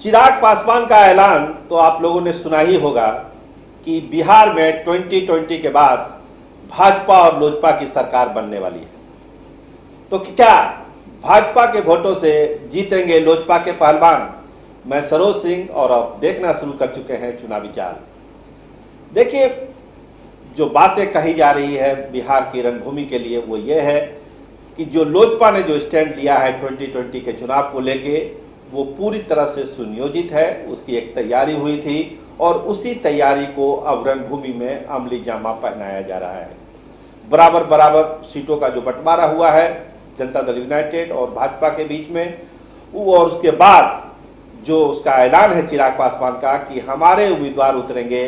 चिराग पासवान का ऐलान तो आप लोगों ने सुना ही होगा कि बिहार में 2020 के बाद भाजपा और लोजपा की सरकार बनने वाली है। तो क्या भाजपा के वोटों से जीतेंगे लोजपा के पहलवान? मैं सरोज सिंह और अब देखना शुरू कर चुके हैं चुनावी चाल। देखिए, जो बातें कही जा रही है बिहार की रणभूमि के लिए वो ये है कि जो लोजपा ने जो स्टैंड लिया है 2020 के चुनाव को लेके वो पूरी तरह से सुनियोजित है, उसकी एक तैयारी हुई थी और उसी तैयारी को अब रणभूमि में अमली जामा पहनाया जा रहा है। बराबर बराबर सीटों का जो बंटवारा हुआ है जनता दल यूनाइटेड और भाजपा के बीच में, और उसके बाद जो उसका ऐलान है चिराग पासवान का कि हमारे उम्मीदवार उतरेंगे,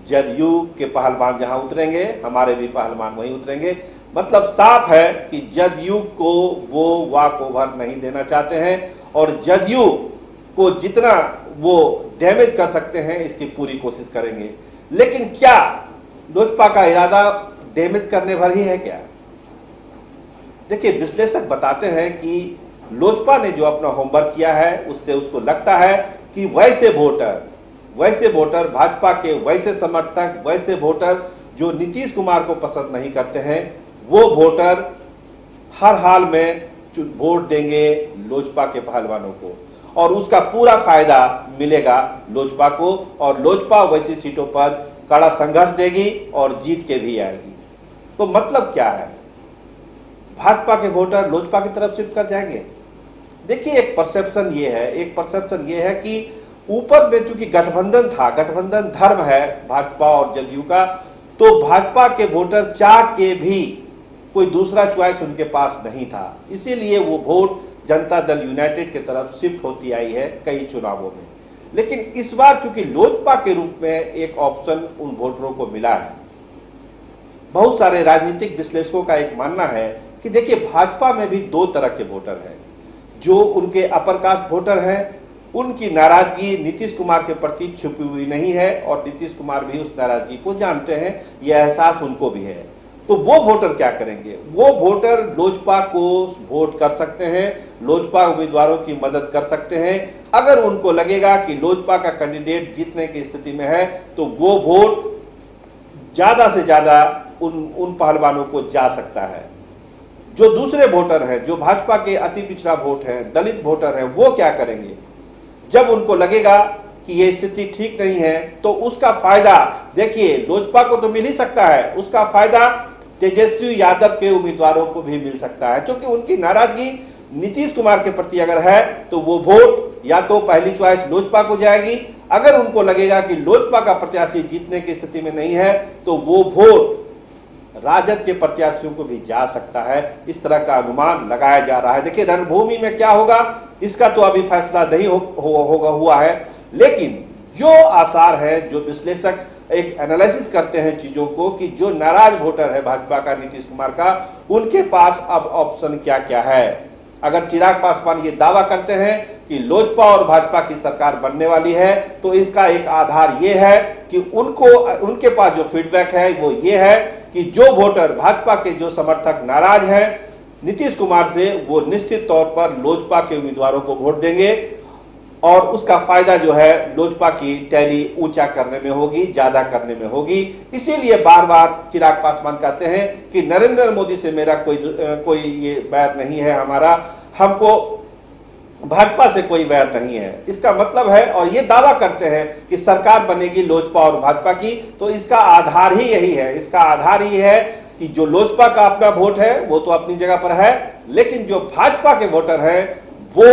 जदयू के पहलवान जहां उतरेंगे हमारे भी पहलवान वहीं उतरेंगे। मतलब साफ है कि जदयू को वो वॉक ओवर नहीं देना चाहते हैं और जदयू को जितना वो डैमेज कर सकते हैं इसकी पूरी कोशिश करेंगे। लेकिन क्या लोजपा का इरादा डैमेज करने भर ही है क्या? देखिए, विश्लेषक बताते हैं कि लोजपा ने जो अपना होमवर्क किया है उससे उसको लगता है कि वैसे वोटर भाजपा के वैसे समर्थक, वैसे वोटर जो नीतीश कुमार को पसंद नहीं करते हैं, वो वोटर हर हाल में वोट देंगे लोजपा के पहलवानों को और उसका पूरा फायदा मिलेगा लोजपा को और लोजपा वैसी सीटों पर कड़ा संघर्ष देगी और जीत के भी आएगी। तो मतलब क्या है? भाजपा के वोटर लोजपा की तरफ शिफ्ट कर जाएंगे। देखिए, एक परसेप्शन ये है कि ऊपर में चूंकि गठबंधन था, गठबंधन धर्म है भाजपा और जदयू का, तो भाजपा के वोटर चाह के भी कोई दूसरा चॉइस उनके पास नहीं था, इसीलिए वो वोट जनता दल यूनाइटेड की तरफ शिफ्ट होती आई है कई चुनावों में। लेकिन इस बार चूंकि लोजपा के रूप में एक ऑप्शन उन वोटरों को मिला है, बहुत सारे राजनीतिक विश्लेषकों का एक मानना है कि देखिए, भाजपा में भी दो तरह के वोटर हैं। जो उनके अपर कास्ट वोटर हैं, उनकी नाराजगी नीतीश कुमार के प्रति छुपी हुई नहीं है और नीतीश कुमार भी उस नाराजगी को जानते हैं, यह एहसास उनको भी है। तो वो वोटर क्या करेंगे? वो वोटर लोजपा को वोट कर सकते हैं, लोजपा उम्मीदवारों की मदद कर सकते हैं। अगर उनको लगेगा कि लोजपा का कैंडिडेट जीतने की स्थिति में है तो वो वोट ज्यादा से ज्यादा उन पहलवानों को जा सकता है। जो दूसरे वोटर हैं, जो भाजपा के अति पिछड़ा वोट है, दलित वोटर हैं, वो क्या करेंगे? जब उनको लगेगा कि ये स्थिति ठीक नहीं है तो उसका फायदा, देखिए, लोजपा को तो मिल ही सकता है, उसका फायदा तेजस्वी यादव के उम्मीदवारों को भी मिल सकता है, क्योंकि उनकी नाराजगी नीतीश कुमार के प्रति अगर है तो वो वोट या तो पहली चॉइस लोजपा को जाएगी। अगर उनको लगेगा कि लोजपा का प्रत्याशी जीतने की स्थिति में नहीं है तो वो वोट राजद के प्रत्याशियों को भी जा सकता है। इस तरह का अनुमान लगाया जा रहा है। देखिए, रणभूमि में क्या होगा इसका तो अभी फैसला नहीं हुआ है, लेकिन जो आसार है, जो विश्लेषक एक एनालिसिस करते हैं चीजों को कि जो नाराज वोटर है भाजपा का, नीतीश कुमार का, उनके पास अब ऑप्शन क्या क्या है। अगर चिराग पासवान ये दावा करते हैं कि लोजपा और भाजपा की सरकार बनने वाली है तो इसका एक आधार ये है कि उनके पास जो फीडबैक है वो ये है कि जो वोटर भाजपा के जो समर्थक नाराज हैं नीतीश कुमार से, वो निश्चित तौर पर लोजपा के उम्मीदवारों को वोट देंगे और उसका फायदा जो है लोजपा की टैली ऊंचा करने में होगी, ज्यादा करने में होगी। इसीलिए बार बार चिराग पासवान कहते हैं कि नरेंद्र मोदी से मेरा कोई ये वैर नहीं है, हमको भाजपा से कोई वैर नहीं है। इसका मतलब है, और ये दावा करते हैं कि सरकार बनेगी लोजपा और भाजपा की, तो इसका आधार ही यही है। इसका आधार ही है कि जो लोजपा का अपना वोट है वो तो अपनी जगह पर है, लेकिन जो भाजपा के वोटर हैं वो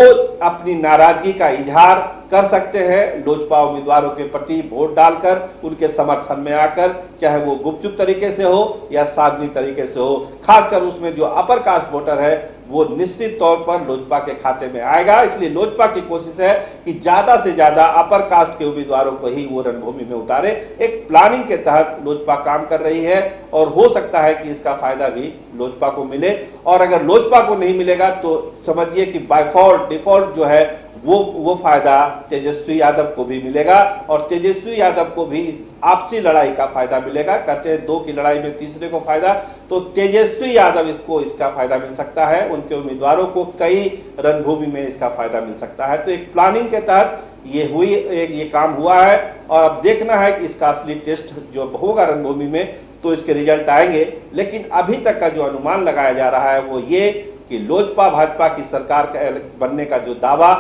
अपनी नाराजगी का इजहार कर सकते हैं लोजपा उम्मीदवारों के प्रति वोट डालकर, उनके समर्थन में आकर, चाहे वो गुपचुप तरीके से हो या सार्वजनिक तरीके से हो। खासकर उसमें जो अपर कास्ट वोटर है वो निश्चित तौर पर लोजपा के खाते में आएगा। इसलिए लोजपा की कोशिश है कि ज्यादा से ज्यादा अपर कास्ट के उम्मीदवारों को ही वो रणभूमि में उतारे। एक प्लानिंग के तहत लोजपा काम कर रही है और हो सकता है कि इसका फायदा भी लोजपा को मिले, और अगर लोजपा को नहीं मिलेगा तो समझिए कि बाय डिफॉल्ट जो है वो फायदा तेजस्वी यादव को भी मिलेगा और तेजस्वी यादव को भी आपसी लड़ाई का फायदा मिलेगा। कहते हैं दो की लड़ाई में तीसरे को फायदा, तो तेजस्वी यादव को इसका फायदा मिल सकता है, उनके उम्मीदवारों को कई रणभूमि में इसका फायदा मिल सकता है। तो एक प्लानिंग के तहत ये काम हुआ है और अब देखना है कि इसका असली टेस्ट जो होगा रणभूमि में तो इसके रिजल्ट आएंगे। लेकिन अभी तक का जो अनुमान लगाया जा रहा है वो ये कि लोजपा भाजपा की सरकार बनने का जो दावा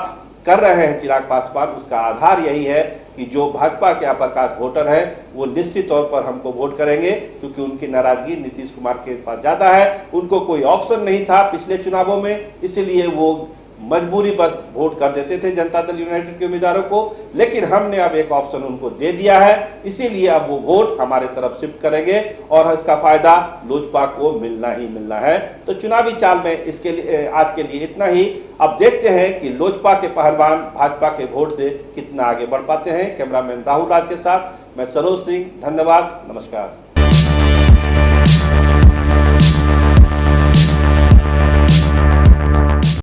कर रहे हैं चिराग पासवान, उसका आधार यही है कि जो भाजपा के अप्रकाश वोटर है वो निश्चित तौर पर हमको वोट करेंगे, क्योंकि उनकी नाराजगी नीतीश कुमार के पास ज्यादा है। उनको कोई ऑप्शन नहीं था पिछले चुनावों में, इसलिए वो मजबूरी बस वोट कर देते थे जनता दल यूनाइटेड के उम्मीदवारों को। लेकिन हमने अब एक ऑप्शन उनको दे दिया है, इसीलिए अब वो वोट हमारे तरफ शिफ्ट करेंगे और इसका फायदा लोजपा को मिलना ही मिलना है। तो चुनावी चाल में इसके लिए आज के लिए इतना ही। अब देखते हैं कि लोजपा के पहलवान भाजपा के वोट से कितना आगे बढ़ पाते हैं। कैमरामैन राहुल राज के साथ मैं सरोज सिंह, धन्यवाद, नमस्कार।